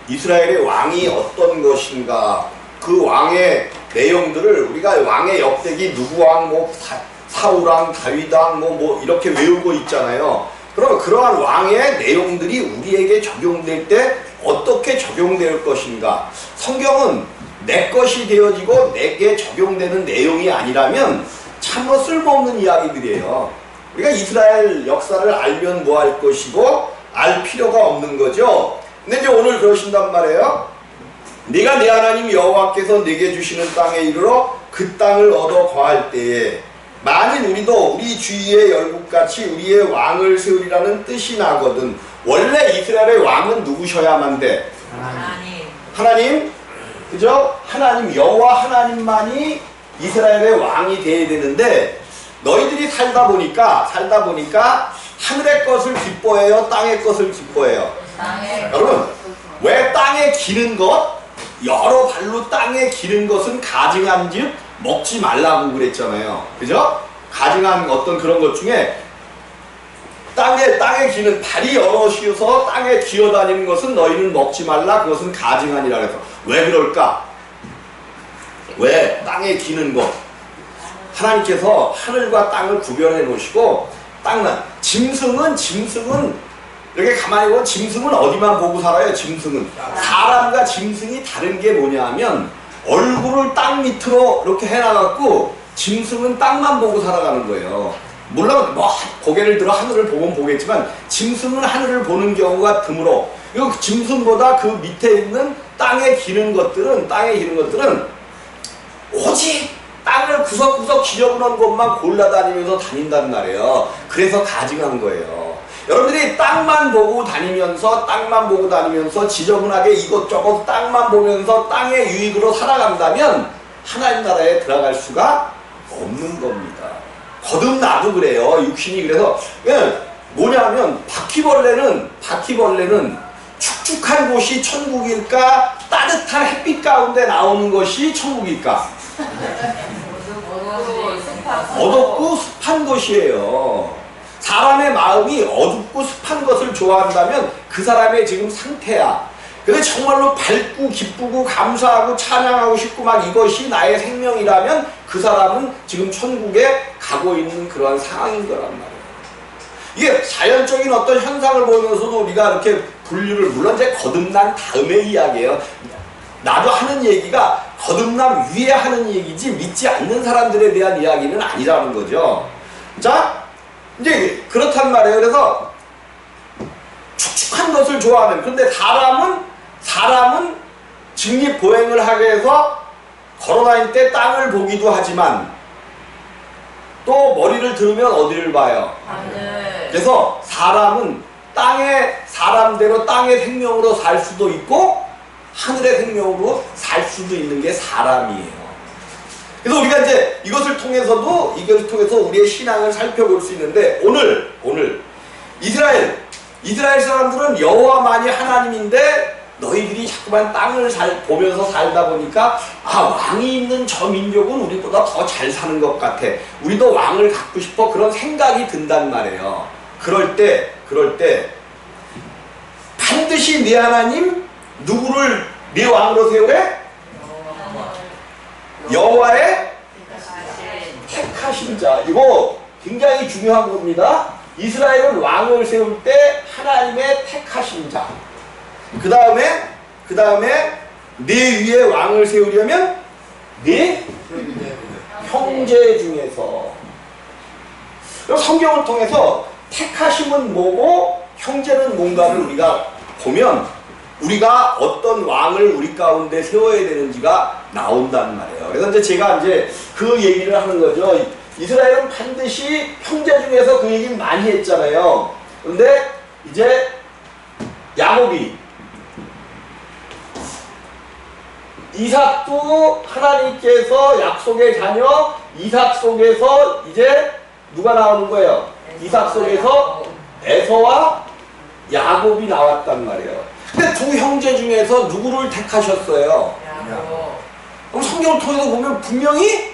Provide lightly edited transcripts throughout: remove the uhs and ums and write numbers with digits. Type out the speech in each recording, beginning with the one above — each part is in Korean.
이스라엘의 왕이 어떤 것인가, 그 왕의 내용들을 우리가 왕의 역대기 누구 왕, 뭐 사울 왕, 다윗 왕, 뭐 이렇게 외우고 있잖아요. 그럼 그러한 왕의 내용들이 우리에게 적용될 때 어떻게 적용될 것인가? 성경은 내 것이 되어지고 내게 적용되는 내용이 아니라면 참으로 쓸모없는 이야기들이에요. 우리가 이스라엘 역사를 알면 뭐 할 것이고 알 필요가 없는 거죠. 근데 이제 오늘 그러신단 말이에요. 네가 네 하나님 여호와께서 네게 주시는 땅에 이르러 그 땅을 얻어 거할 때에 만일 우리도 우리 주위의 열국같이 우리의 왕을 세우리라는 뜻이 나거든. 원래 이스라엘의 왕은 누구셔야만 돼? 하나님. 그죠? 하나님, 여호와 하나님만이 이스라엘의 왕이 돼야 되는데, 너희들이 살다 보니까 하늘의 것을 기뻐해요? 땅의 것을 기뻐해요? 여러분, 왜 땅에 기는 것, 여러 발로 땅에 기는 것은 가증한 즉 먹지 말라고 그랬잖아요. 그죠? 가증한 어떤 그런 것 중에 땅에 기는 발이 여럿이어서 땅에 기어다니는 것은 너희는 먹지 말라, 그것은 가증하니라 그래서. 왜 그럴까? 왜 땅에 기는 것, 하나님께서 하늘과 땅을 구별해 놓으시고, 짐승은 이렇게 가만히 보면 짐승은 어디만 보고 살아요? 짐승은 사람과 짐승이 다른 게 뭐냐 하면 얼굴을 땅 밑으로 이렇게 해놔갖고 짐승은 땅만 보고 살아가는 거예요. 물론 뭐 고개를 들어 하늘을 보면 보겠지만 짐승은 하늘을 보는 경우가 드물어. 이거 짐승보다 그 밑에 있는 땅에 기는 것들은 오직 땅을 구석구석 지저분한 곳만 골라다니면서 다닌단 말이에요. 그래서 가증한 거예요. 여러분들이 땅만 보고 다니면서 지저분하게 이것저것 땅만 보면서 땅의 유익으로 살아간다면 하나님 나라에 들어갈 수가 없는 겁니다. 거듭나도 그래요. 육신이. 그래서 뭐냐면 바퀴벌레는 축축한 곳이 천국일까, 따뜻한 햇빛 가운데 나오는 것이 천국일까? 어둡고 습한 것이에요. 사람의 마음이 어둡고 습한 것을 좋아한다면 그 사람의 지금 상태야. 근데 정말로 밝고 기쁘고 감사하고 찬양하고 싶고 막 이것이 나의 생명이라면 그 사람은 지금 천국에 가고 있는 그러한 상황인 거란 말이에요. 이게 자연적인 어떤 현상을 보면서도 우리가 이렇게 분류를, 물론 이제 거듭난 다음의 이야기예요. 나도 하는 얘기가 거듭남 위에 하는 얘기지 믿지 않는 사람들에 대한 이야기는 아니라는 거죠. 자, 이제 그렇단 말이에요. 그래서 축축한 것을 좋아하는, 그런데 사람은 직립보행을 하기 위해서 걸어다닐 때 땅을 보기도 하지만 또 머리를 들으면 어디를 봐요? 그래서 사람은 사람대로 땅의 생명으로 살 수도 있고 하늘의 생명으로 살 수도 있는 게 사람이에요. 그래서 우리가 이제 이것을 통해서 우리의 신앙을 살펴볼 수 있는데, 오늘 이스라엘 사람들은 여호와만이 하나님인데 너희들이 자꾸만 땅을 보면서 살다 보니까 왕이 있는 저 민족은 우리보다 더 잘 사는 것 같아, 우리도 왕을 갖고 싶어, 그런 생각이 든단 말이에요. 그럴 때 반드시 네 하나님 누구를 네 왕으로 세우래? 여호와의 택하신 자. 이거 굉장히 중요한 겁니다. 이스라엘은 왕을 세울 때 하나님의 택하신 자. 그 다음에 네 위에 왕을 세우려면 네 형제 중에서. 성경을 통해서 택하심은 뭐고 형제는 뭔가를 우리가 보면 우리가 어떤 왕을 우리 가운데 세워야 되는지가 나온단 말이에요. 그래서 이제 제가 그 얘기를 하는 거죠. 이스라엘은 반드시 형제 중에서 그 얘기를 많이 했잖아요. 그런데 이제 야곱이, 이삭도 하나님께서 약속의 자녀 이삭 속에서 이제 누가 나오는 거예요? 이삭 속에서 에서와 야곱이 나왔단 말이에요. 근데 두 형제 중에서 누구를 택하셨어요? 그럼 성경을 통해서 보면 분명히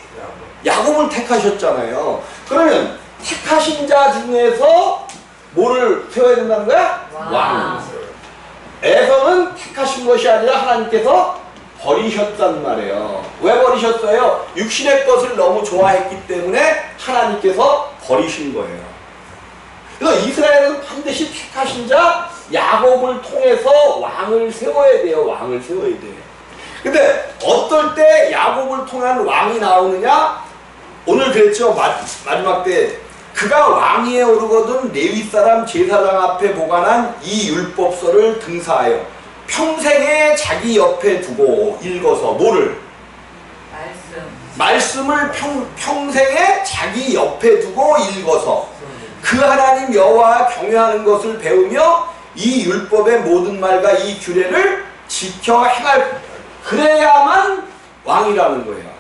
야곱을 택하셨잖아요. 그러면 택하신 자 중에서 뭐를 세워야 된다는 거야? 왕. 것이 아니라 하나님께서 버리셨단 말이에요. 왜 버리셨어요? 육신의 것을 너무 좋아했기 때문에 하나님께서 버리신 거예요. 그래서 이스라엘은 반드시 택하신 자 야곱을 통해서 왕을 세워야 돼요. 왕을 세워야 돼요. 근데 어떨 때 야곱을 통한 왕이 나오느냐? 오늘 그랬죠. 마지막 때 그가 왕위에 오르거든 레위 사람 제사장 앞에 보관한 이 율법서를 등사하여 평생에 자기 옆에 두고 읽어서 뭐를? 말씀을 평생에 자기 옆에 두고 읽어서 그 하나님 여호와 경외하는 것을 배우며 이 율법의 모든 말과 이 규례를 지켜 행할, 그래야만 왕이라는 거예요.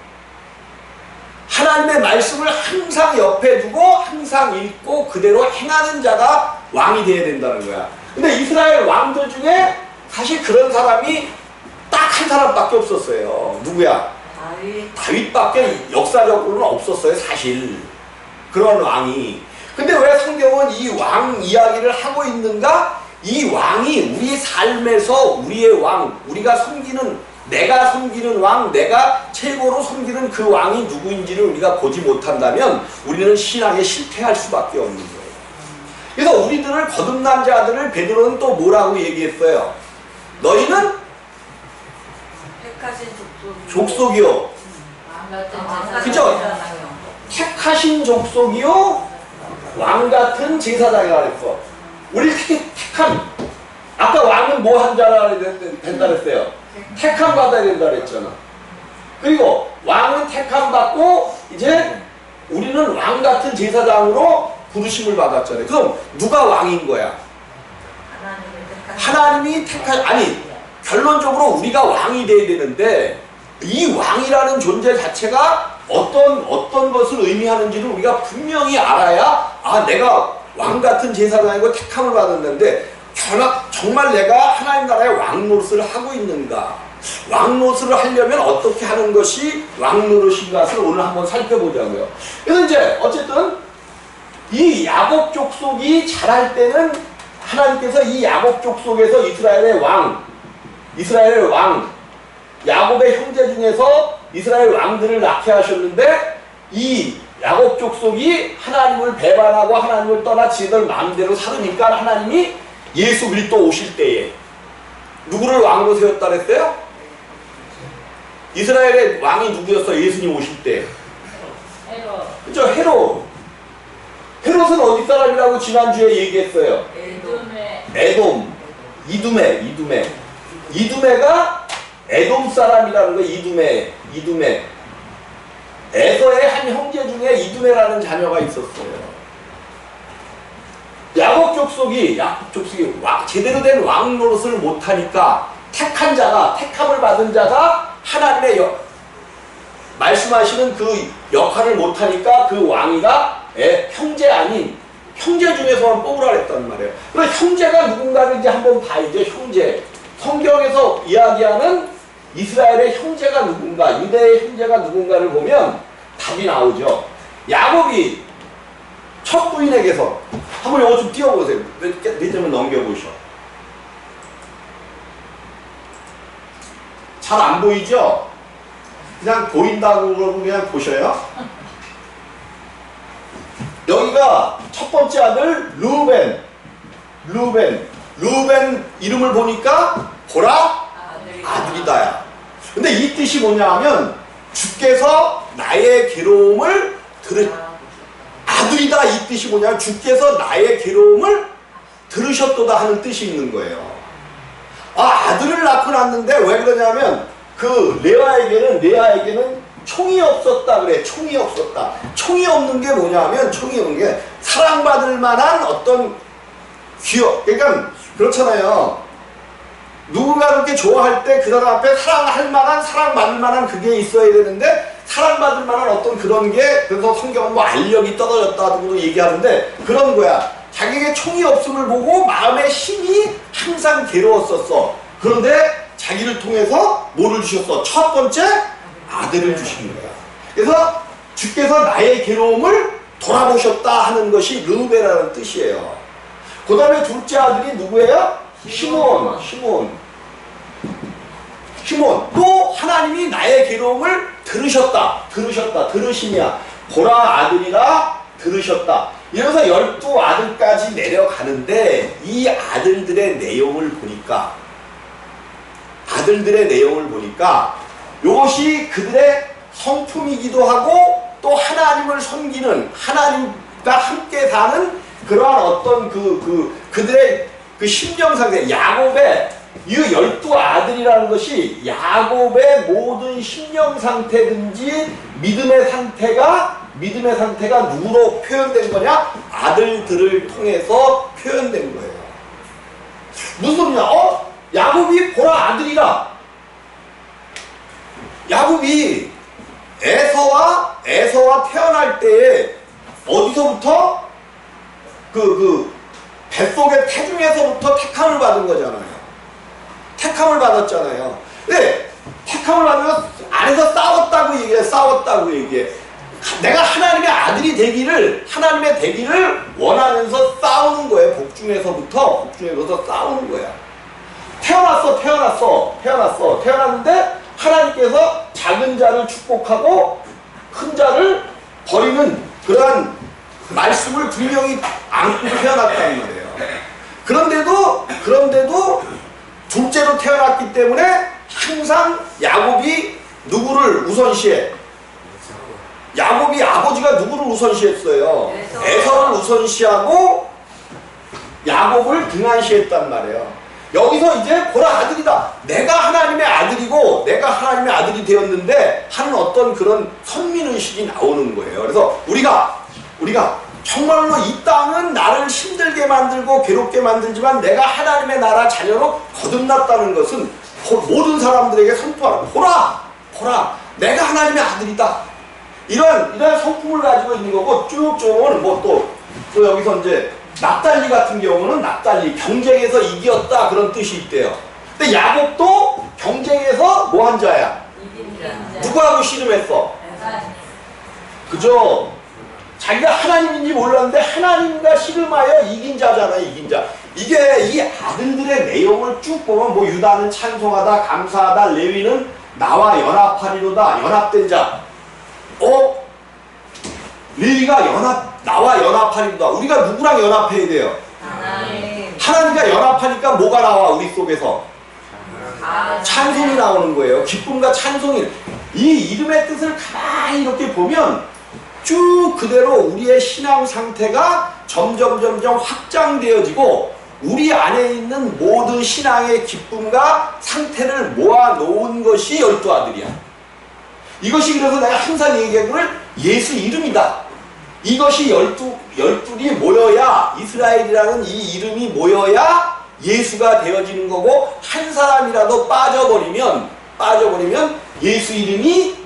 하나님의 말씀을 항상 옆에 두고 항상 읽고 그대로 행하는 자가 왕이 되어야 된다는 거야. 근데 이스라엘 왕들 중에 사실 그런 사람이 딱 한 사람밖에 없었어요. 누구야? 다윗밖에 역사적으로는 없었어요. 사실 그런 왕이. 근데 왜 성경은 이 왕 이야기를 하고 있는가? 이 왕이 우리 삶에서 우리의 왕, 우리가 섬기는, 내가 섬기는 왕, 내가 최고로 섬기는 그 왕이 누구인지를 우리가 보지 못한다면 우리는 신앙에 실패할 수밖에 없는 거예요. 그래서 우리들을 거듭난 자들을 베드로는 또 뭐라고 얘기했어요? 너희는 택하신 족속이요. 그죠? 택하신 족속이요. 왕같은 제사장이라 그랬어. 우리 택함. 아까 왕은 뭐 한 자라 된다 그랬어요? 택함 받아야 된다 그랬잖아. 그리고 왕은 택함 받고 이제 우리는 왕같은 제사장으로 부르심을 받았잖아요. 그럼 누가 왕인 거야? 하나님이 아니 결론적으로 우리가 왕이 돼야 되는데 이 왕이라는 존재 자체가 어떤 것을 의미하는지를 우리가 분명히 알아야 내가 왕같은 제사장이고 택함을 받았는데 정말 내가 하나님 나라의 왕 노릇을 하고 있는가? 왕 노릇을 하려면 어떻게 하는 것이 왕 노릇인가를 오늘 한번 살펴보자고요. 그래서 이제 어쨌든 이 야곱 족속이 자랄 때는 하나님께서 이 야곱 족속에서 이스라엘의 왕, 야곱의 형제 중에서 이스라엘 왕들을 낳게 하셨는데 이 야곱 족속이 하나님을 배반하고 하나님을 떠나 지들 마음대로 살으니까 하나님이 예수 그리스도 오실 때에 누구를 왕으로 세웠다 그랬어요? 이스라엘의 왕이 누구였어? 예수님 오실 때. 그죠? 헤롯은 어디 사람이라고 지난주에 얘기했어요? 이두메가 에돔 사람이라는 거예요. 이두메. 에서의 한 형제 중에 이두메라는 자녀가 있었어요. 야곱 족속이 제대로 된 왕 노릇을 못하니까 택함을 받은 자가 하나님의 말씀하시는 그 역할을 못하니까 그 왕이가 형제 아닌 형제 중에서만 뽑으라 그랬단 말이에요. 그럼 형제가 누군가를 이제 한번 봐야죠. 형제. 성경에서 이야기하는 이스라엘의 형제가 누군가, 유대의 형제가 누군가를 보면 답이 나오죠. 야곱이 첫 부인에게서 한번 이거 좀 띄워보세요. 몇 점을 넘겨보셔. 잘 안 보이죠? 그냥 보인다고 그러고 그냥 보셔요. 여기가 첫 번째 아들 루벤 이름을 보니까 보라 아들이다야. 근데 이 뜻이 뭐냐 하면 주께서 나의 괴로움을 아들이다 이 뜻이 뭐냐면 주께서 나의 괴로움을 들으셨도다 하는 뜻이 있는 거예요. 아들을 낳고 났는데 왜 그러냐면 그 레아에게는 총이 없었다 그래. 총이 없었다. 총이 없는 게 뭐냐면 총이 없는 게 사랑받을 만한 어떤 그러니까 그렇잖아요. 누군가 그렇게 좋아할 때 그 사람 앞에 사랑받을 만한 그게 있어야 되는데 사랑받을 만한 어떤 그런 게, 그래서 성경은 뭐 알력이 떨어졌다고 얘기하는데 그런 거야. 자기에게 총이 없음을 보고 마음의 힘이 항상 괴로웠었어. 그런데 자기를 통해서 뭐를 주셨어? 첫 번째 아들을 주신 거야. 그래서 주께서 나의 괴로움을 돌아보셨다 하는 것이 르우벤이라는 뜻이에요. 그 다음에 둘째 아들이 누구예요? 시몬. 시몬, 또 하나님이 나의 괴로움을 들으심이야. 보라 아들이라 들으셨다. 이러면서 12아들까지 내려가는데 이 아들들의 내용을 보니까 이것이 그들의 성품이기도 하고 또 하나님을 섬기는 하나님과 함께 사는 그러한 어떤 그들의 그 심령 상태, 야곱의 이 12아들이라는 것이 야곱의 모든 심령 상태든지 믿음의 상태가 누구로 표현된 거냐? 아들들을 통해서 표현된 거예요. 무슨 소리냐? 야곱이 보라 아들이라. 야곱이 에서와 태어날 때에 어디서부터 뱃속의 태중에서부터 택함을 받은 거잖아요. 택함을 받았잖아요. 근데 택함을 받으면 안에서 싸웠다고 얘기해. 내가 하나님의 되기를 원하면서 싸우는 거예요. 복중에서부터 싸우는 거야. 태어났는데 하나님께서 작은 자를 축복하고 큰 자를 버리는 그러한 말씀을 분명히 안고 태어났다는 말이에요. 그런데도 둘째로 태어났기 때문에 항상 야곱이 누구를 우선시해? 야곱이 아버지가 누구를 우선시했어요? 에서를 우선시하고 야곱을 등한시했단 말이에요. 여기서 이제 보라 아들이다. 내가 하나님의 아들이고 내가 하나님의 아들이 되었는데 하는 어떤 그런 선민의식이 나오는 거예요. 그래서 우리가 정말로 이 땅은 나를 힘들게 만들고 괴롭게 만들지만 내가 하나님의 나라 자녀로 거듭났다는 것은 모든 사람들에게 선포하라. 보라 내가 하나님의 아들이다. 이런 성품을 가지고 있는 거고 쭉쭉은 또 여기서 이제 납달리 같은 경우는 경쟁에서 이겼다 그런 뜻이 있대요. 근데 야곱도 경쟁에서 뭐 한 자야? 누구하고 씨름했어? 그죠? 자기가 하나님인지 몰랐는데 하나님과 씨름하여 이긴 자잖아. 이게 이 아들들의 내용을 쭉 보면 뭐 유다는 찬송하다 감사하다 레위는 나와 연합하리로다. 연합된 자. 레위가 나와 연합하리로다. 우리가 누구랑 연합해야 돼요? 하나님과 연합하니까 뭐가 나와 우리 속에서? 찬송이 나오는 거예요. 기쁨과 찬송이. 이 이름의 뜻을 가만히 이렇게 보면 쭉 그대로 우리의 신앙 상태가 점점 확장되어지고 우리 안에 있는 모든 신앙의 기쁨과 상태를 모아놓은 것이 12아들이야. 이것이 그래서 내가 항상 얘기하기를 예수 이름이다. 이것이 열둘이 모여야 이스라엘이라는 이 이름이 모여야 예수가 되어지는 거고 한 사람이라도 빠져버리면 예수 이름이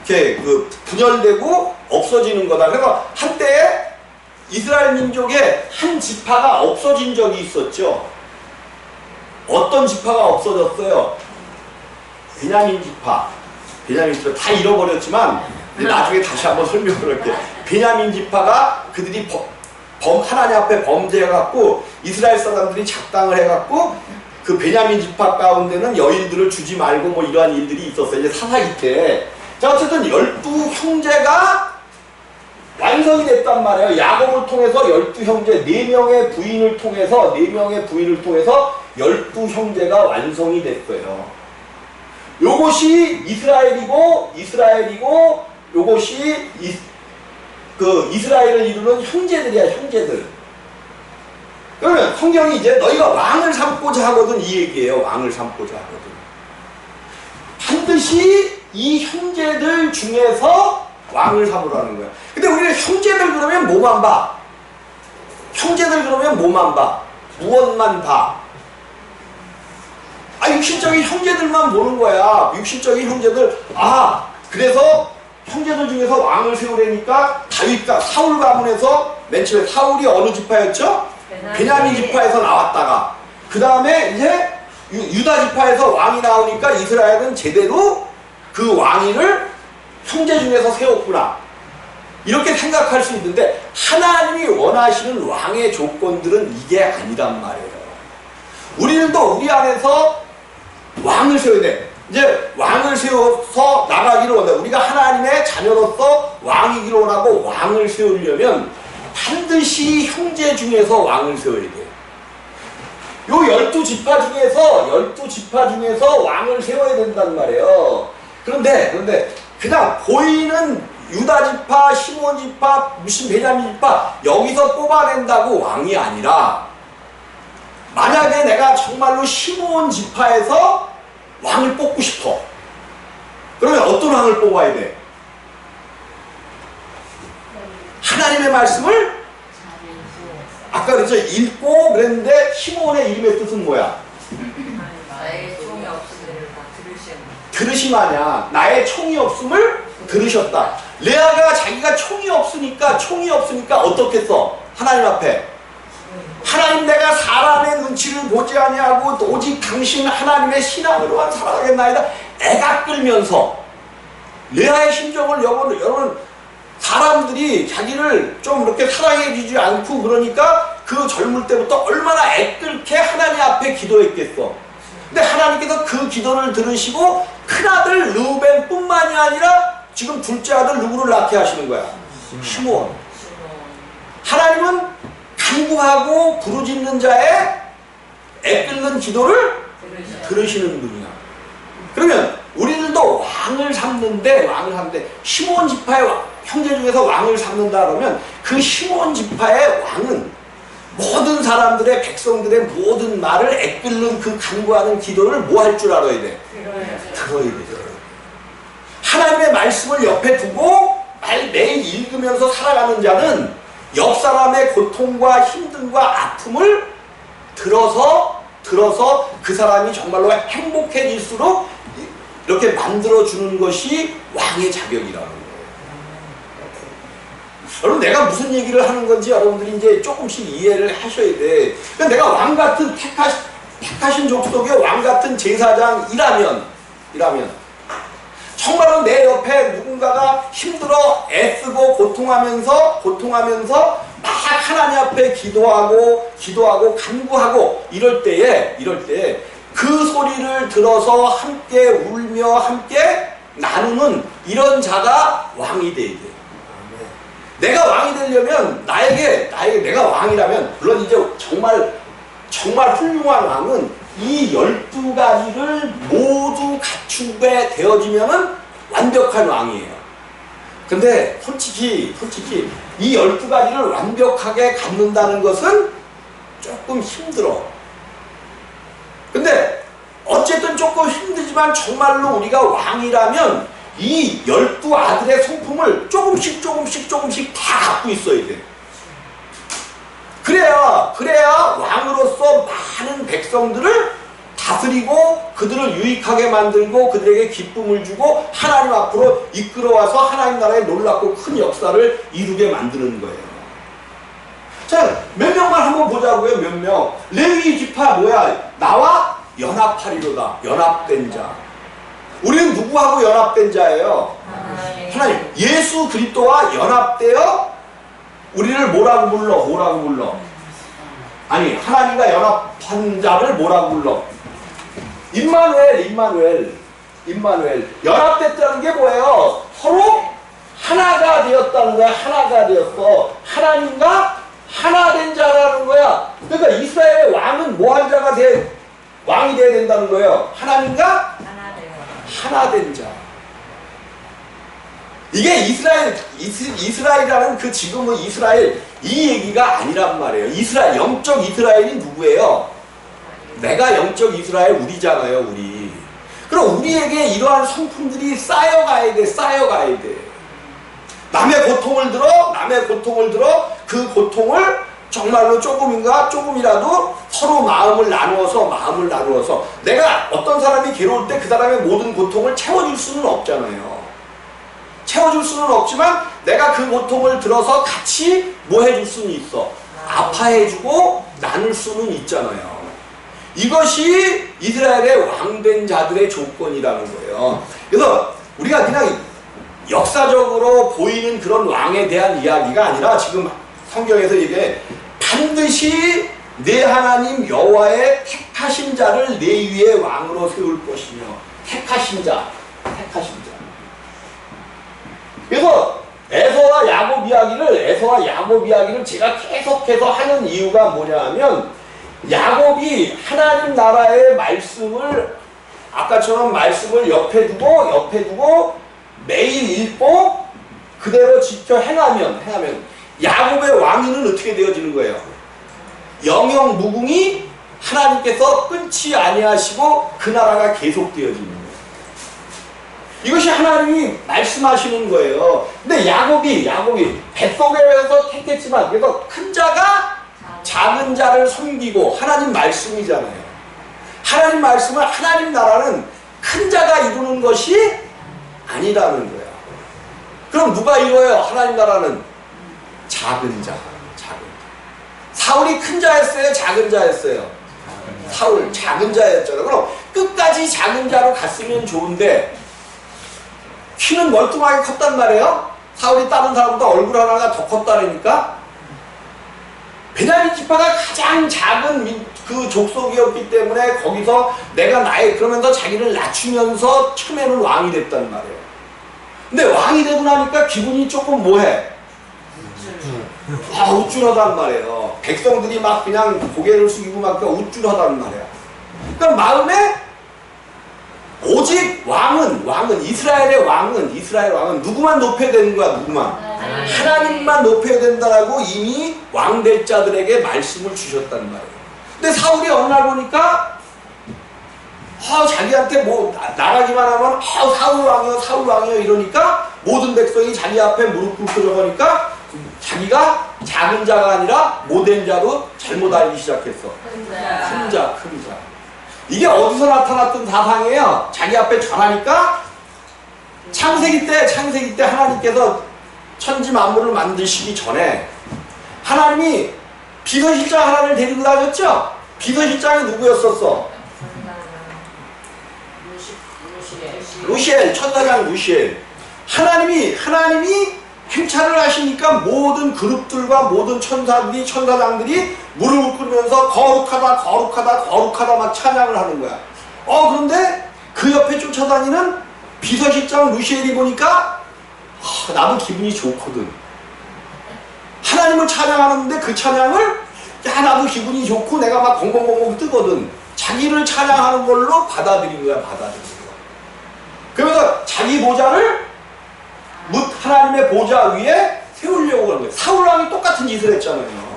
이렇게 분열되고 없어지는 거다. 그래서 한때 이스라엘 민족의 한 지파가 없어진 적이 있었죠. 어떤 지파가 없어졌어요? 베냐민 지파 다 잃어버렸지만 나중에 다시 한번 설명을 할게요. 베냐민 지파가 그들이 하나님 앞에 범죄해갖고 이스라엘 사람들이 작당을 해갖고 그 베냐민 지파 가운데는 여인들을 주지 말고 뭐 이러한 일들이 있었어요. 이제 사사기 때. 자, 어쨌든 12형제가 완성이 됐단 말이에요. 야곱을 통해서 12형제, 4명의 부인을 통해서 12형제가 완성이 됐어요. 요것이 이스라엘이고 요것이 이스라엘을 이루는 형제들이야, 형제들. 그러면 성경이 이제 너희가 왕을 삼고자 하거든 이 얘기예요. 왕을 삼고자 하거든. 반드시 이 형제들 중에서 왕을 삼으라는 거야. 근데 우리는 형제들 그러면 뭐만 봐? 무엇만 봐? 육신적인 형제들만 보는 거야. 육신적인 형제들. 그래서 형제들 중에서 왕을 세우려니까 다윗과 사울 가문에서 맨 처음에 사울이 어느 지파였죠? 베냐민 지파에서 나왔다가 그 다음에 이제 유다 지파에서 왕이 나오니까 이스라엘은 제대로 그 왕위를 형제 중에서 세웠구나. 이렇게 생각할 수 있는데 하나님이 원하시는 왕의 조건들은 이게 아니란 말이에요. 우리는 또 우리 안에서 왕을 세워야 돼. 이제 왕을 세워서 나가기를 원해. 우리가 하나님의 자녀로서 왕이기를 원하고 왕을 세우려면 반드시 형제 중에서 왕을 세워야 돼. 요 12지파 중에서 왕을 세워야 된단 말이에요. 그런데 그냥 보이는 유다지파, 시몬지파, 무슨 베냐민지파 여기서 뽑아낸다고 왕이 아니라, 만약에 내가 정말로 시몬지파에서 왕을 뽑고 싶어. 그러면 어떤 왕을 뽑아야 돼? 하나님의 말씀을 아까 그랬죠? 읽고 그랬는데 시몬의 이름의 뜻은 뭐야? 나의 총이 없음을 들으시마냐. 나의 총이 없음을 들으셨다. 레아가 자기가 총이 없으니까 어떻게 써? 하나님 앞에 하나님, 내가 사람의 눈치를 보지 아니하고 오직 당신 하나님의 신앙으로만 살아가겠나이다. 애가 끌면서 레아의 심정을 여러분 사람들이 자기를 좀 이렇게 사랑해 주지 않고 그러니까 그 젊을 때부터 얼마나 애끓게 하나님 앞에 기도했겠어. 근데 하나님께서 그 기도를 들으시고 큰아들 르우벤뿐만이 아니라 지금 둘째 아들 누구를 낳게 하시는 거야? 시몬. 하나님은 간구하고 부르짖는 자의 애끓는 기도를 들으시는 분이야. 그러면 우리들도 왕을 삼는데 시몬 지파의 형제 중에서 왕을 삼는다 그러면 그 시몬 지파의 왕은 모든 사람들의 백성들의 모든 말을 애끓는 그 간구하는 기도를 뭐 할 줄 알아야 돼? 들어야 돼. 하나님의 말씀을 옆에 두고 매일 읽으면서 살아가는 자는 옆 사람의 고통과 힘듦과 아픔을 들어서 그 사람이 정말로 행복해질수록 이렇게 만들어주는 것이 왕의 자격이라는 거예요. 여러분, 내가 무슨 얘기를 하는 건지 여러분들이 이제 조금씩 이해를 하셔야 돼. 그러니까 내가 왕 같은 택하신 족속의 왕 같은 제사장이라면 정말로 내 옆에 누군가가 힘들어 애쓰고 고통하면서 막 하나님 앞에 기도하고 간구하고 이럴 때에 그 소리를 들어서 함께 울며 함께 나누는 이런 자가 왕이 돼야 돼. 내가 왕이 되려면 내가 왕이라면, 물론 이제 정말 훌륭한 왕은 이 12가지를 모두 갖추게 되어지면은 완벽한 왕이에요. 근데 솔직히 이 12가지를 완벽하게 갖는다는 것은 조금 힘들어. 근데 어쨌든 조금 힘들지만 정말로 우리가 왕이라면 이 12아들의 성품을 조금씩 다 갖고 있어야 돼. 그래야 왕으로서 많은 백성들을 다스리고 그들을 유익하게 만들고 그들에게 기쁨을 주고 하나님 앞으로 이끌어와서 하나님 나라의 놀랍고 큰 역사를 이루게 만드는 거예요. 자, 몇 명만 한번 보자고요. 몇 명. 레위 지파 뭐야? 나와 연합하리로다. 연합된 자. 우리는 누구하고 연합된 자예요? 하나님. 예수 그리스도와 연합되어 우리를 뭐라고 불러? 아니, 하나님과 연합한 자를 뭐라고 불러? 임마누엘. 연합됐다는 게 뭐예요? 서로 하나가 되었다는 거야. 하나가 되었어. 하나님과 하나 된 자라는 거야. 그러니까 이스라엘의 왕은 뭐한 자가 왕이 돼야 된다는 거예요. 하나님과 하나 된 자. 이게 이스라엘이라는 그 지금은 이스라엘 이 얘기가 아니란 말이에요. 영적 이스라엘이 누구예요? 내가 영적 이스라엘 우리잖아요, 우리. 그럼 우리에게 이러한 성품들이 쌓여가야 돼. 남의 고통을 들어 그 고통을 정말로 조금이라도 서로 마음을 나누어서 내가 어떤 사람이 괴로울 때 그 사람의 모든 고통을 채워줄 수는 없잖아요. 채워줄 수는 없지만 내가 그 고통을 들어서 같이 뭐 해줄 수는 있어. 아파해주고 나눌 수는 있잖아요. 이것이 이스라엘의 왕된 자들의 조건이라는 거예요. 그래서 우리가 그냥 역사적으로 보이는 그런 왕에 대한 이야기가 아니라 지금 성경에서 이게 반드시 내 하나님 여호와의 택하신 자를 내 위에 왕으로 세울 것이며. 택하신 자, 택하신 자. 그래서 에서와 야곱 이야기를 제가 계속해서 하는 이유가 뭐냐 하면, 야곱이 하나님 나라의 말씀을 아까처럼 말씀을 옆에 두고 매일 읽고 그대로 지켜 행하면 야곱의 왕위는 어떻게 되어지는 거예요? 영영 무궁히 하나님께서 끊지 아니하시고 그 나라가 계속 되어지는 거예요. 이것이 하나님이 말씀하시는 거예요. 근데 야곱이 뱃속에서 택했지만, 그래서 큰 자가 작은 자를 섬기고, 하나님 말씀이잖아요. 하나님 말씀을, 하나님 나라는 큰 자가 이루는 것이 아니라는 거야. 그럼 누가 이루어요? 하나님 나라는 작은 자. 사울이 큰 자였어요? 작은 자였어요? 사울 작은 자였잖아요. 그럼 끝까지 작은 자로 갔으면 좋은데 키는 멀뚱하게 컸단 말이에요. 사울이 다른 사람보다 얼굴 하나가 더 컸다니까. 베냐민 지파가 가장 작은 그 족속이었기 때문에 거기서 그러면서 자기를 낮추면서 처음에는 왕이 됐단 말이에요. 근데 왕이 되고 나니까 기분이 조금 뭐해? 우쭐하단 말이에요. 백성들이 막 그냥 고개를 숙이고 막 우쭐하단 말이야. 그러니까 마음에 오직 이스라엘 왕은 누구만 높여야 되는 거야, 누구만? 하나님만 높여야 된다라고 이미 왕될 자들에게 말씀을 주셨단 말이에요. 근데 사울이 어느 날 보니까 자기한테 뭐 나가기만 하면 사울 왕이요 이러니까 모든 백성이 자기 앞에 무릎 꿇고 저거니까 자기가 작은 자가 아니라 못된 자로 잘못 알기 시작했어. 큰 자. 이게 어디서 나타났던 사상이에요? 자기 앞에 전하니까 창세기 때 하나님께서 천지 만물을 만드시기 전에 하나님이 비서실장 하나를 데리고 다녔죠? 비서실장이 누구였었어? 루시엘, 천사장 루시엘. 하나님이 행차를 하시니까 모든 그룹들과 모든 천사장들이 무릎을 꿇으면서 거룩하다 막 찬양을 하는 거야. 그런데 그 옆에 쫓아다니는 비서실장 루시엘이 보니까 나도 기분이 좋거든. 하나님을 찬양하는데 그 찬양을 나도 기분이 좋고 내가 막 벙벙벙벙 뜨거든. 자기를 찬양하는 걸로 받아들인 거야. 그러면서 자기 보좌를 하나님의 보좌 위에 세우려고 하는 거예요. 사울왕이 똑같은 짓을 했잖아요.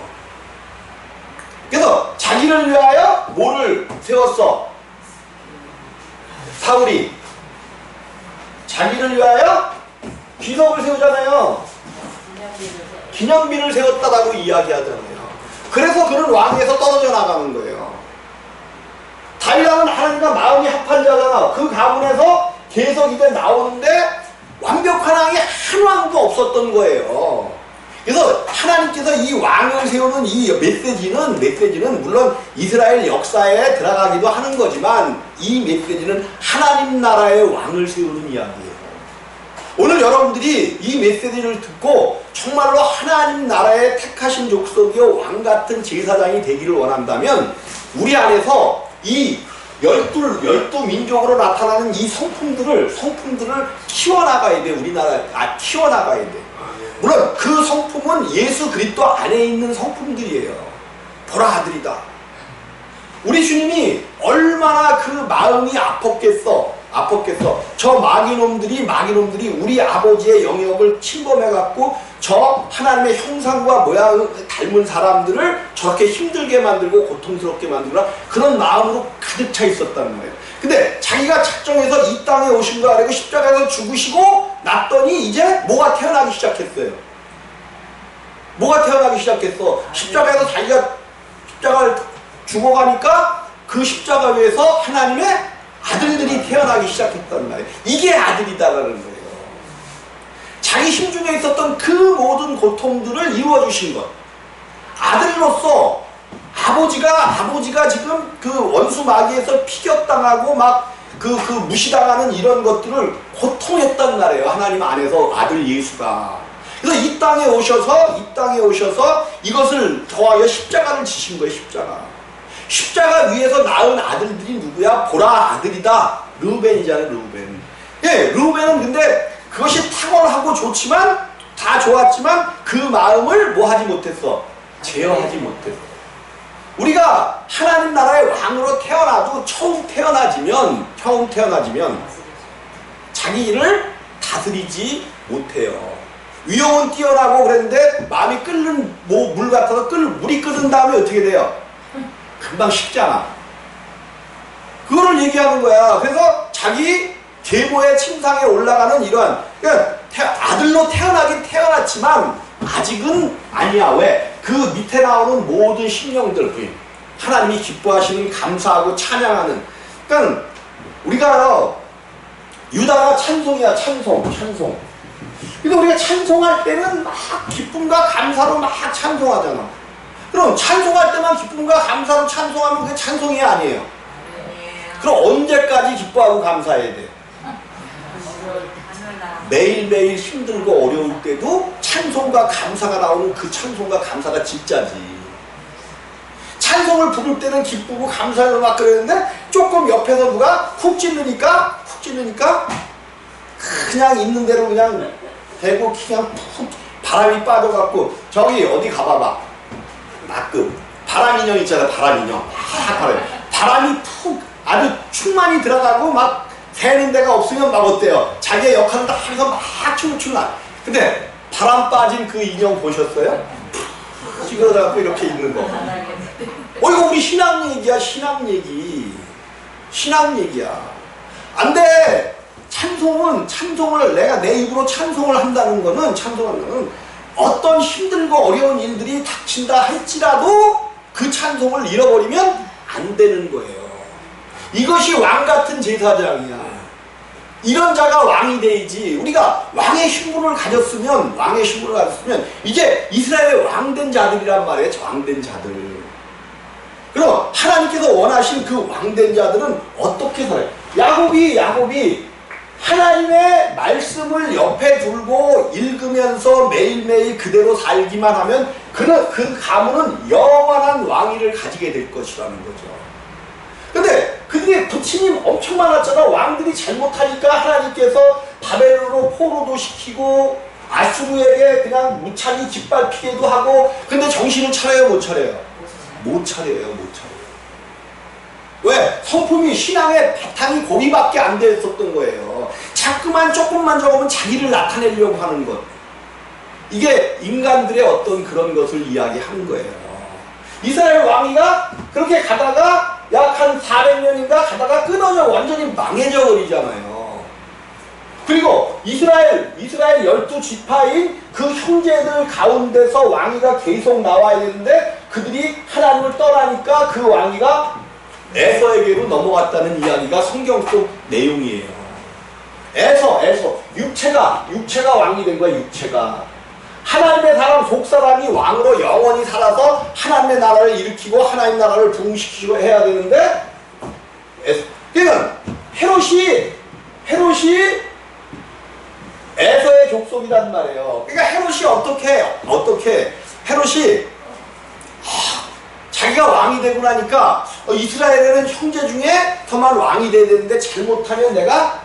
그래서 자기를 위하여 뭐를 세웠어? 사울이 자기를 위하여 기석을 세우잖아요. 기념비를 세웠다라고 이야기하잖아요. 그래서 그는 왕에서 떨어져 나가는 거예요. 다윗왕은 하나님과 마음이 합한 자잖아. 그 가문에서 계속 이제 나오는데 완벽한 왕이 한 왕도 없었던 거예요. 그래서 하나님께서 이 왕을 세우는 이 메시지는 물론 이스라엘 역사에 들어가기도 하는 거지만 이 메시지는 하나님 나라의 왕을 세우는 이야기예요. 오늘 여러분들이 이 메시지를 듣고 정말로 하나님 나라의 택하신 족속이요 왕 같은 제사장이 되기를 원한다면 우리 안에서 이 열두 민족으로 나타나는 이 성품들을 키워나가야 돼. 키워나가야 돼. 물론 그 성품은 예수 그리스도 안에 있는 성품들이에요. 보라 아들이다. 우리 주님이 얼마나 그 마음이 아팠겠어. 저 마귀놈들이 우리 아버지의 영역을 침범해갖고 저 하나님의 형상과 모양을 닮은 사람들을 저렇게 힘들게 만들고 고통스럽게 만들거나 그런 마음으로 가득 차 있었단 말이에요. 근데 자기가 작정해서 이 땅에 오신 거 아니고 십자가에서 죽으시고 났더니 이제 뭐가 태어나기 시작했어요. 십자가에서 십자가를 죽어가니까 그 십자가 위에서 하나님의 아들들이 태어나기 시작했단 말이에요. 이게 아들이다라는 거예요. 자기 심중에 있었던 그 모든 고통들을 이루어주신 것. 아들로서 아버지가 지금 그 원수 마귀에서 피격당하고 막 그 무시당하는 이런 것들을 고통했단 말이에요. 하나님 안에서 아들 예수가. 그래서 이 땅에 오셔서 이것을 더하여 십자가를 지신 거예요. 십자가 위에서 낳은 아들들이 누구야? 보라 아들이다. 르우벤이잖아요. 르우벤. 예, 르우벤은 근데 그것이 탁월하고 좋지만 다 좋았지만 그 마음을 뭐 하지 못했어? 제어하지 못했어. 우리가 하나님 나라의 왕으로 태어나도 처음 태어나지면 자기 일을 다스리지 못해요. 위험은 뛰어나고 그랬는데 마음이 끓는 물 같아서 물이 끓은 다음에 어떻게 돼요? 금방 식잖아. 그거를 얘기하는 거야. 그래서 자기 계보의 침상에 올라가는 이러한, 그러니까 아들로 태어나긴 태어났지만 아직은 아니야. 왜? 그 밑에 나오는 모든 심령들, 하나님이 기뻐하시는, 감사하고 찬양하는. 그러니까 우리가 유다가 찬송이야. 찬송. 그래서 우리가 찬송할 때는 막 기쁨과 감사로 막 찬송하잖아. 그럼 찬송할 때만 기쁨과 감사로 찬송하면 그게 찬송이 아니에요. 그럼 언제까지 기뻐하고 감사해야 돼? 매일매일 힘들고 어려울 때도 찬송과 감사가 나오는 그 찬송과 감사가 진짜지. 찬송을 부를 때는 기쁘고 감사해서 막 그러는데 조금 옆에서 누가 훅 찌르니까 그냥 있는 대로 그냥 대고 그냥 푹 바람이 빠져갖고 저기 어디 가봐봐. 바람 인형 있잖아. 바람이 푹 아주 충만이 들어가고 막 새는 데가 없으면 막 어때요? 자기의 역할을 다 하면서 막 춤을 추나. 근데 바람 빠진 그 인형 보셨어요? 찌그러져갖고 이렇게 있는 거. 이거 우리 신앙 얘기야. 안 돼. 찬송을 내가 내 입으로 찬송을 한다는 거는 어떤 힘들고 어려운 일들이 닥친다 할지라도 그 찬송을 잃어버리면 안 되는 거예요. 이것이 왕 같은 제사장이야. 이런 자가 왕이 되지. 우리가 왕의 신분을 가졌으면 이제 이스라엘의 왕된 자들이란 말이에요. 왕된 자들. 그럼 하나님께서 원하신 그 왕된 자들은 어떻게 살아요? 야곱이 하나님의 말씀을 옆에 두고 읽으면서 매일매일 그대로 살기만 하면 그 가문은 영원한 왕위를 가지게 될 것이라는 거죠. 근데 그들의 부친이 엄청 많았잖아. 왕들이 잘못하니까 하나님께서 바벨론으로 포로도 시키고 아수르에게 그냥 무참히 짓밟히게도 하고. 근데 정신을 차려요? 못 차려요? 못 차려요. 왜? 성품이 신앙의 바탕이 거기밖에 안 돼 있었던 거예요. 자꾸만 조금만 적으면 자기를 나타내려고 하는 것. 이게 인간들의 어떤 그런 것을 이야기하는 거예요. 이스라엘 왕위가 그렇게 가다가 약 한 400년인가 가다가 끊어져 완전히 망해져 버리잖아요. 그리고 이스라엘 12지파인 그 형제들 가운데서 왕위가 계속 나와야 되는데 그들이 하나님을 떠나니까 그 왕위가 에서에게로 넘어갔다는 이야기가 성경 속 내용이에요. 에서 육체가 왕이 된 거야. 육체가 하나님의 사람 속사람이 왕으로 영원히 살아서 하나님의 나라를 일으키고 하나님 나라를 부흥시키고 해야 되는데 그러니까 헤롯이 에서의 족속이란 말이에요. 그러니까 헤롯이 어떻게 헤롯이 자기가 왕이 되고 나니까 이스라엘에는 형제 중에 더만 왕이 돼야 되는데 잘못하면 내가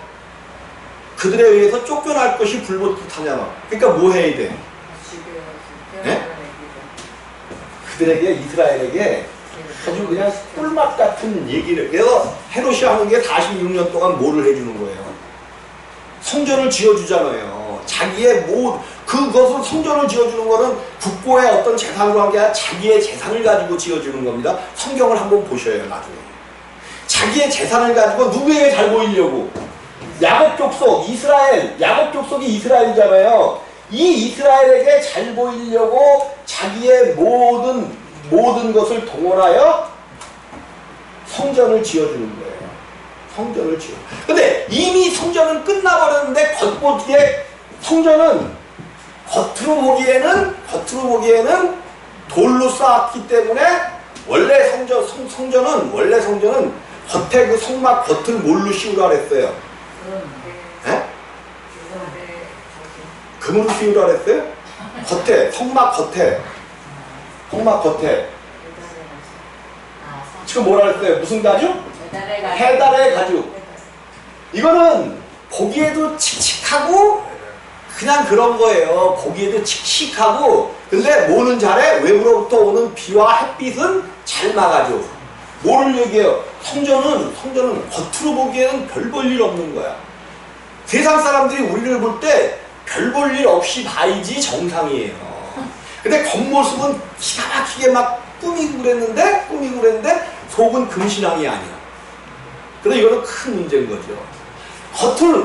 그들에 의해서 쫓겨날 것이 불못하잖아. 그러니까 뭐 해야 돼? 네? 그들에게 이스라엘에게 아주 그냥 꿀맛 같은 얘기를. 그래서 헤롯이 하는 게 46년 동안 뭐를 해주는 거예요? 성전을 지어주잖아요. 자기의 그것을 성전을 지어주는 거는 국고의 어떤 재산으로 한 게 아니라 자기의 재산을 가지고 지어주는 겁니다. 성경을 한번 보셔요. 나중에 자기의 재산을 가지고 누구에게 잘 보이려고? 야곱 족속 야곱 족속이 이스라엘이잖아요. 이 이스라엘에게 잘 보이려고 자기의 모든 것을 동원하여 성전을 지어주는 거예요. 근데 이미 성전은 끝나버렸는데 겉보기에 성전은 겉으로 보기에는 돌로 쌓았기 때문에 원래 성전은 겉에 그 성막 겉을 뭘로 씌우라 그랬어요? 금으로 씌우라 그랬어요? 겉에, 성막 겉에. 성막 겉에. 지금 뭐라 그랬어요? 무슨 가죽? 해달의 가죽. 이거는 보기에도 칙칙하고 그냥 그런 거예요. 보기에도 칙칙하고 근데 뭐는 잘해? 외부로부터 오는 비와 햇빛은 잘 막아줘. 뭐를 얘기해요? 성전은 겉으로 보기에는 별 볼 일 없는 거야. 세상 사람들이 우리를 볼 때 별 볼 일 없이 봐야지 정상이에요. 근데 겉모습은 기가 막히게 막 꾸미고 그랬는데 속은 금신앙이 아니야. 그래서 이거는 큰 문제인 거죠. 겉으로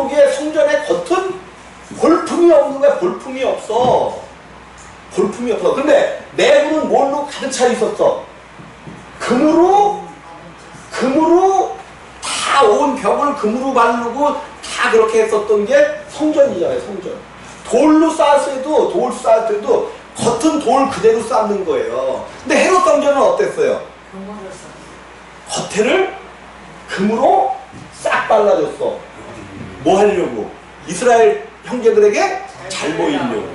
보기에 성전의 겉은 볼품이 없는 거야. 볼품이 없어. 근데 내부는 뭘로 가득 차 있었어? 금으로 다 온 벽을 금으로 바르고 다 그렇게 했었던 게 성전이잖아요. 성전. 돌 쌓을 때도 겉은 돌 그대로 쌓는 거예요. 근데 헤롯 성전은 어땠어요? 겉에를 금으로 싹 발라줬어. 뭐 하려고? 이스라엘 형제들에게 잘 보이려고.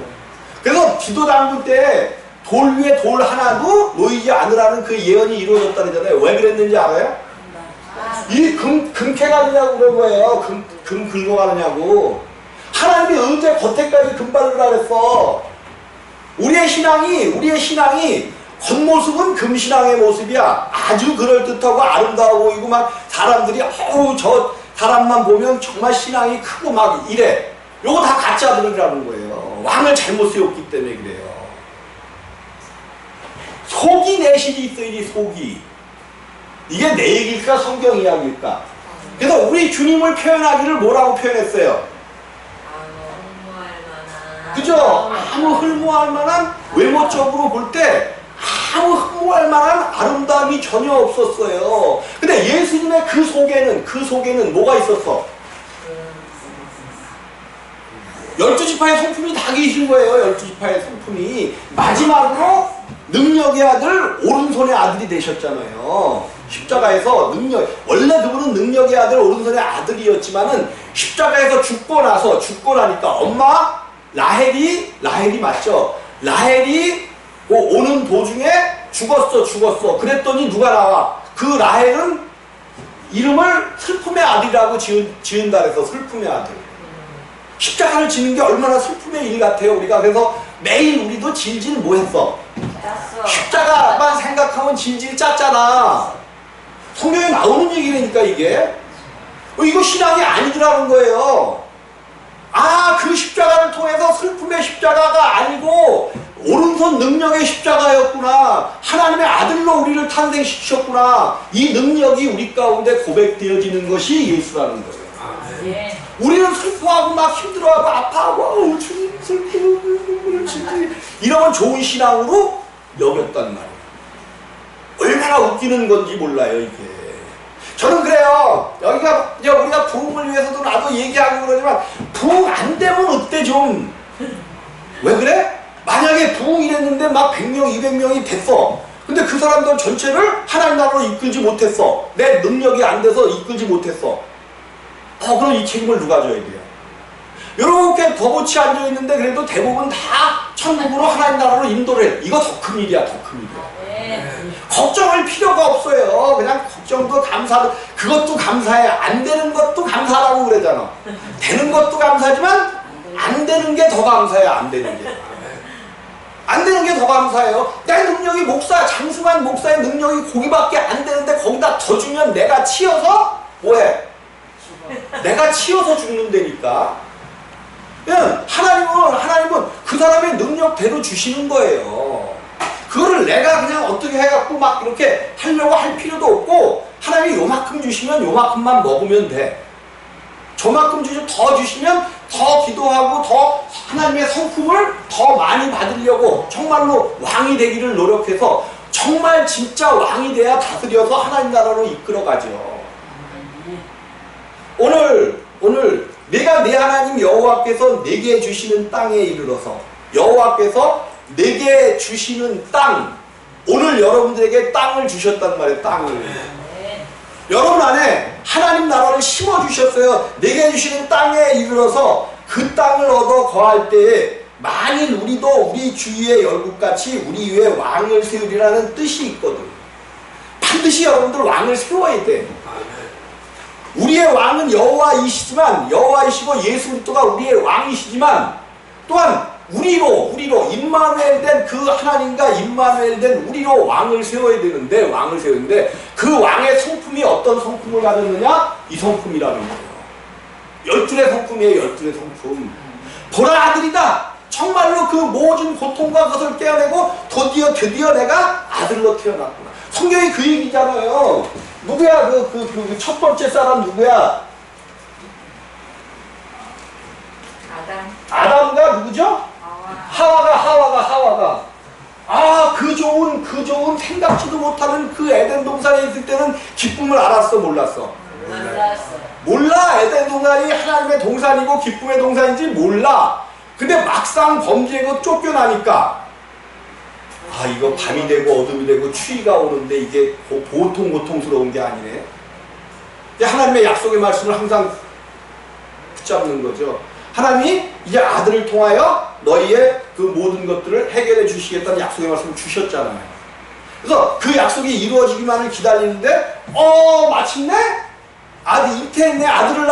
그래서 기도 담글 때 돌 위에 돌 하나도 놓이지 않으라는 그 예언이 이루어졌다잖아요. 왜 그랬는지 알아요? 이 금캐가 되냐고 그런 거예요. 금 긁어가느냐고. 하나님이 언제 겉에까지 금 바르라 그랬어. 우리의 신앙이 겉모습은 금신앙의 모습이야. 아주 그럴듯하고 아름다워 보이고 막 사람들이 저 사람만 보면 정말 신앙이 크고 막 이래. 요거 다 가짜들이라는 거예요. 왕을 잘못 세웠기 때문에 그래요. 속이 내실이 있어야지. 속이. 이게 내 얘기일까 성경 이야기일까? 그래서 우리 주님을 표현하기를 뭐라고 표현했어요? 그죠? 아무 흠모할 만한 외모적으로 볼 때 아무 흠모할 만한 아름다움이 전혀 없었어요. 근데 예수님의 그 속에는 뭐가 있었어? 12지파의 성품이 다 계신 거예요. 12지파의 성품이. 마지막으로 능력의 아들, 오른손의 아들이 되셨잖아요. 십자가에서 원래 그분은 능력의 아들, 오른손의 아들이었지만은 십자가에서 죽고 나니까 엄마 라헬이 맞죠? 라헬이 오는 도중에 죽었어. 그랬더니 누가 나와? 그 라헬은 이름을 슬픔의 아들이라고 지은다 그래서 슬픔의 아들. 십자가를 지는 게 얼마나 슬픔의 일 같아요. 우리가 그래서 매일 우리도 질질 뭐 했어? 십자가만 생각하면 질질 짰잖아. 성경에 나오는 얘기라니까 이게. 이거 신앙이 아니더라는 거예요. 그 십자가를 통해서 슬픔의 십자가가 아니고 오른손 능력의 십자가였구나. 하나님의 아들로 우리를 탄생시키셨구나. 이 능력이 우리 가운데 고백되어지는 것이 예수라는 거예요. 예. 우리는 슬퍼하고 막 힘들어하고 아파하고 주님 슬프고 이러면 좋은 신앙으로 여겼단 말이에요. 얼마나 웃기는 건지 몰라요 이게. 저는 그래요. 여기가 우리가 부흥을 위해서도 나도 얘기하고 그러지만 부흥 안 되면 어때 좀. 왜 그래? 만약에 부흥이 됐는데 막 100명 200명이 됐어. 근데 그 사람들 전체를 하나님 나라로 이끌지 못했어. 내 능력이 안 돼서 이끌지 못했어. 그럼 이 책임을 누가 져야 돼요? 이렇게 덫이 앉아있는데 그래도 대부분 다 천국으로 하나님 나라로 인도를 해. 이거 더 큰 일이야. 더 큰 일이야. 걱정할 필요가 없어요. 그냥 걱정도 그것도 감사해. 안 되는 것도 감사하라고 그러잖아. 되는 것도 감사하지만 안 되는 게 더 감사해요. 안 되는 게 더 감사해요. 내 능력이 장승환 목사의 능력이 거기밖에 안 되는데 거기다 더 주면 내가 치여서 뭐해? 내가 치여서 죽는다니까. 하나님은 그 사람의 능력대로 주시는 거예요. 그거를 내가 그냥 어떻게 해갖고 막 이렇게 하려고 할 필요도 없고, 하나님이 요만큼 주시면 요만큼만 먹으면 돼. 저만큼 더 주시면 더 기도하고 더 하나님의 성품을 더 많이 받으려고 정말로 왕이 되기를 노력해서 정말 진짜 왕이 돼야 다스려서 하나님 나라로 이끌어가죠. 오늘 내가 내 하나님 여호와께서 내게 주시는 땅에 이르러서, 여호와께서 내게 주시는 땅, 오늘 여러분들에게 땅을 주셨단 말이에요. 땅을. 여러분 안에 하나님 나라를 심어주셨어요. 내게 주시는 땅에 이르러서 그 땅을 얻어 거할 때에 만일 우리도 우리 주위의 열국같이 우리 위에 왕을 세우리라는 뜻이 있거든. 반드시 여러분들 왕을 세워야 돼. 우리의 왕은 여호와이시지만, 여호와이시고 예수 그리스도가 우리의 왕이시지만, 또한 우리로 임마누엘 된 그 하나님과 임마누엘 된 우리로 왕을 세워야 되는데, 그 왕의 성품이 어떤 성품을 가졌느냐? 이 성품이라는 거예요. 열둘의 성품이에요. 열둘의 성품. 보라, 아들이다. 정말로 그 모든 고통과 것을 깨어내고 드디어 내가 아들로 태어났구나. 성경이 그 얘기잖아요. 누구야? 그 첫 번째 사람 누구야? 아담과 누구죠? 하와가. 아, 그 좋은 생각지도 못하는 그 에덴 동산에 있을 때는 기쁨을 알았어, 몰랐어? 몰라. 에덴 동산이 하나님의 동산이고 기쁨의 동산인지 몰라. 근데 막상 범죄고 쫓겨나니까, 아, 이거 밤이 되고 어둠이 되고 추위가 오는데 이게 보통 고통스러운 게 아니네. 하나님의 약속의 말씀을 항상 붙잡는 거죠. 하나님이 이제 아들을 통하여 너희의 그 모든 것들을 해결해 주시겠다는 약속의 말씀을 주셨잖아요. 그래서 그 약속이 이루어지기만을 기다리는데, 마침내 잉태했네. 아들을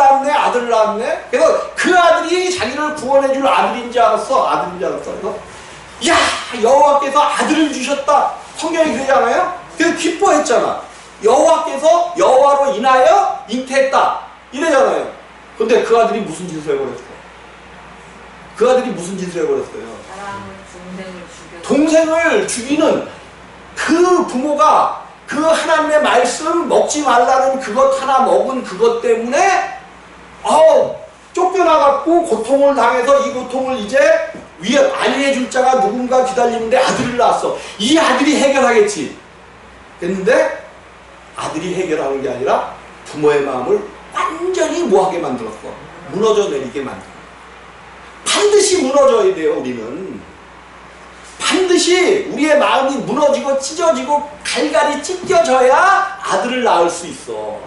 낳았네. 그래서 그 아들이 자기를 구원해 줄 아들인 줄 알았어. 그래서 야, 여호와께서 아들을 주셨다. 성경이 그러잖아요. 그래서 기뻐했잖아. 여호와로 인하여 잉태했다. 이래잖아요. 근데 그 아들이 무슨 짓을 해버렸어? 동생을 죽이는 그 부모가 그 하나님의 말씀 먹지 말라는 그것 하나 먹은 그것 때문에 쫓겨나갖고 고통을 당해서 이 고통을 이제 안위해 줄 자가 누군가 기다리는데 아들을 낳았어. 이 아들이 해결하겠지. 됐는데 아들이 해결하는 게 아니라 부모의 마음을 완전히 뭐하게 만들었어. 무너져 내리게 만들었어. 반드시 무너져야 돼요. 우리는 반드시 우리의 마음이 무너지고 찢어지고 갈갈이 찢겨져야 아들을 낳을 수 있어.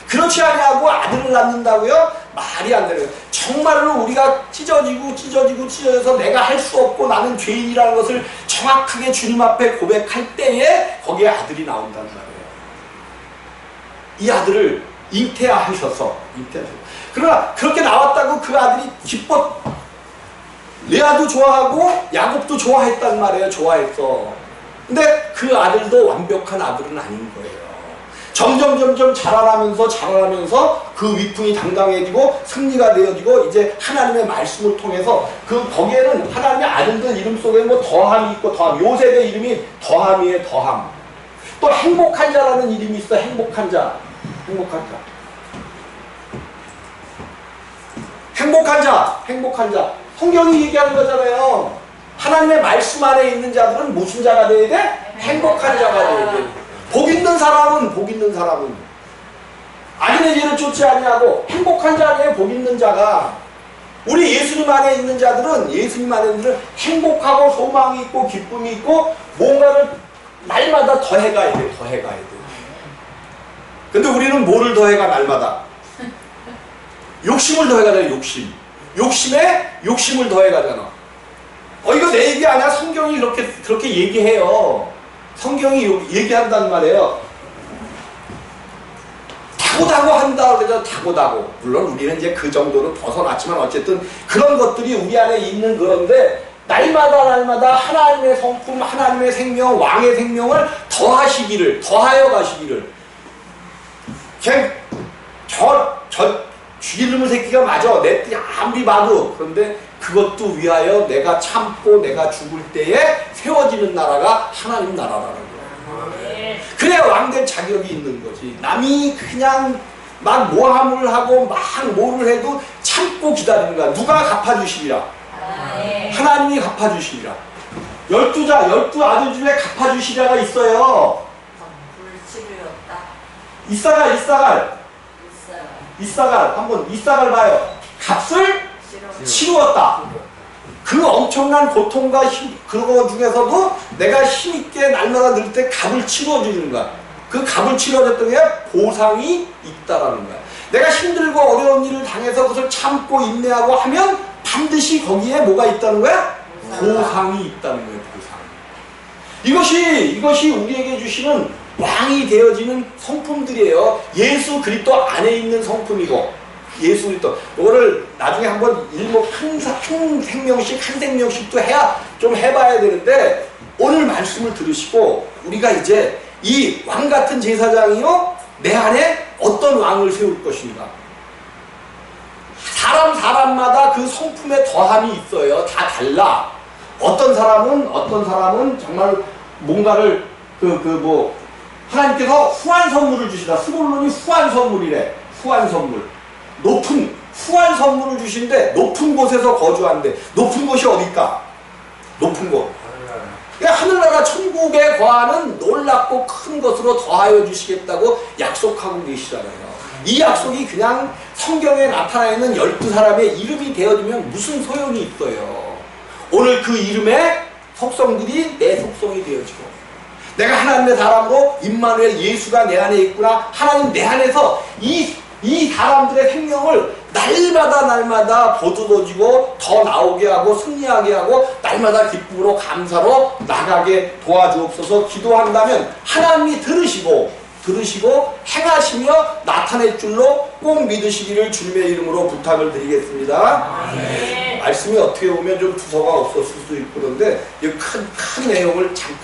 그렇지 아니하고 아들을 낳는다고요? 말이 안 되는 거예요. 정말로 우리가 찢어져서 내가 할 수 없고 나는 죄인이라는 것을 정확하게 주님 앞에 고백할 때에 거기에 아들이 나온다는 말이에요. 이 아들을 잉태하셔서. 그러나 그렇게 나왔다고 그 아들이 기뻤. 레아도 좋아하고 야곱도 좋아했단 말이에요. 좋아했어. 근데 그 아들도 완벽한 아들은 아닌 거예요. 점점 자라나면서 그 위풍이 당당해지고 승리가 되어지고 이제 하나님의 말씀을 통해서 거기에는 하나님의 아들들 이름 속에 뭐 더함이 있고 요셉의 이름이 더함이에요. 더함. 또 행복한 자라는 이름이 있어. 행복한 자. 성경이 얘기하는 거잖아요. 하나님의 말씀 안에 있는 자들은 무슨 자가 되어야 돼? 행복한 자가 되어야 돼. 복 있는 사람은 악인의 죄를 쫓지 아니하고 행복한 자예요. 복 있는 자가. 우리 예수님 안에 있는 자들은 행복하고 소망이 있고 기쁨이 있고 뭔가를 날마다 더해가야 돼. 근데 우리는 뭐를 더해가 날마다? 욕심을 더해가잖아. 욕심을 더해가잖아. 이거 내 얘기 아니야. 성경이 그렇게 얘기해요. 성경이 얘기한단 말이에요. 다고다고 한다 그러죠. 다고다고. 물론 우리는 이제 그 정도로 벗어났지만 어쨌든 그런 것들이 우리 안에 있는 그런데 날마다 하나님의 성품, 하나님의 생명, 왕의 생명을 더하여 가시기를. 죽이는 새끼가 맞아. 내 뜻이 아무리 봐도. 그런데 그것도 위하여 내가 참고 내가 죽을 때에 세워지는 나라가 하나님 나라라는 거야. 그래야 왕될 자격이 있는 거지. 남이 그냥 막 모함을 하고 막 뭐를 해도 참고 기다리는 거야. 누가 갚아주시리라? 하나님이 갚아주시리라. 12 아들 중에 갚아주시리라가 있어요. 이사갈 한번 이사갈 봐요. 값을 치루었다. 그 엄청난 고통과 그거 중에서도 내가 힘있게 날마다 늘 때 값을 치러주는 거야. 그 값을 치러줬던 게 보상이 있다라는 거야. 내가 힘들고 어려운 일을 당해서 그것을 참고 인내하고 하면 반드시 거기에 뭐가 있다는 거야? 보상이 있다는 거예요. 보상. 이것이 우리에게 주시는 왕이 되어지는 성품들이에요. 예수 그리스도 안에 있는 성품이고, 예수 그리스도 이거를 나중에 한번 일목 한 생명씩도 해야 좀 해봐야 되는데, 오늘 말씀을 들으시고 우리가 이제 이 왕 같은 제사장이요, 내 안에 어떤 왕을 세울 것인가. 사람마다 그 성품에 더함이 있어요. 다 달라. 어떤 사람은 정말 뭔가를 하나님께서 후한 선물을 주시다. 스몰론이 후한 선물이래. 후한 선물. 높은 후한 선물을 주신데 높은 곳에서 거주한대. 높은 곳이 어딜까? 높은 곳. 하늘나라 천국에 거하는 놀랍고 큰 것으로 더하여 주시겠다고 약속하고 계시잖아요. 이 약속이 그냥 성경에 나타나 있는 12사람의 이름이 되어지면 무슨 소용이 있어요. 오늘 그 이름의 속성들이 내 속성이 되어지고, 내가 하나님의 사람으로 임마누엘 예수가 내 안에 있구나, 하나님 내 안에서 이 사람들의 생명을 날마다 보듬어주고 더 나오게 하고 승리하게 하고 날마다 기쁨으로 감사로 나가게 도와주옵소서. 기도한다면 하나님이 들으시고 행하시며 나타낼 줄로 꼭 믿으시기를 주님의 이름으로 부탁을 드리겠습니다. 아멘. 말씀이 어떻게 보면 좀 두서가 없었을 수도 있고 그런데 이 큰 내용을 잠깐